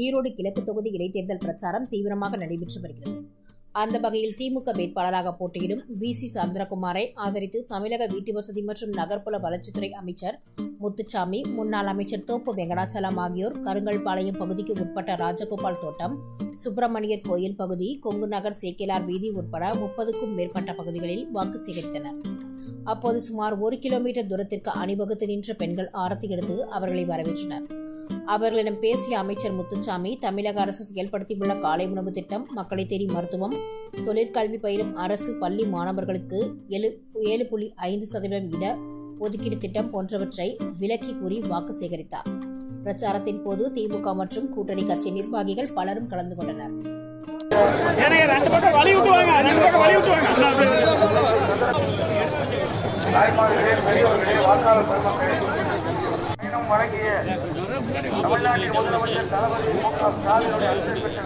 ஈரோடு கிழக்கு தொகுதி இடைத்தேர்தல் பிரச்சாரம் தீவிரமாக நடைபெற்று வருகிறது. அந்த வகையில் திமுக வேட்பாளராக போட்டியிடும் வி.சி. சந்திரகுமாரை ஆதரித்து தமிழக வீட்டுவசதி மற்றும் நகர்ப்புற வளர்ச்சித்துறை அமைச்சர் முத்துசாமி, முன்னாள் அமைச்சர் தோப்பு வெங்கடாச்சலம் ஆகியோர் கருங்கல்பாளையம் பகுதிக்கு உட்பட்ட ராஜகோபால் தோட்டம், சுப்பிரமணியர் கோயில் பகுதி, கொங்கு நகர், சேக்கிலார் வீதி உட்பட 30க்கும் மேற்பட்ட பகுதிகளில் வாக்கு சேகரித்தனர். அப்போது சுமார் 1 கிலோமீட்டர் தூரத்திற்கு அணிவகுத்து நின்ற பெண்கள் ஆரத்தி எடுத்து அவர்களை வரவேற்றனர். அவர்களிடம் பேசிய அமைச்சர் முத்துசாமி, தமிழக அரசு செயல்படுத்தியுள்ள காலை உணவு திட்டம், மக்களை தேடி மருத்துவம், தொழிற்கல்வி பயிலும் அரசு பள்ளி மாணவர்களுக்கு 7.5% இட ஒதுக்கீடு திட்டம் போன்றவற்றை விளக்கி கூறி வாக்கு சேகரித்தார். பிரச்சாரத்தின் போது திமுக மற்றும் கூட்டணி கட்சி நிர்வாகிகள் பலரும் கலந்து கொண்டனர். வழங்கிய தமிழ்நாட்டின் முதலமைச்சர் தளபதி மு.க. ஸ்டாலினுடைய அன்பை பெற்ற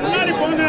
முன்னாடி போங்க.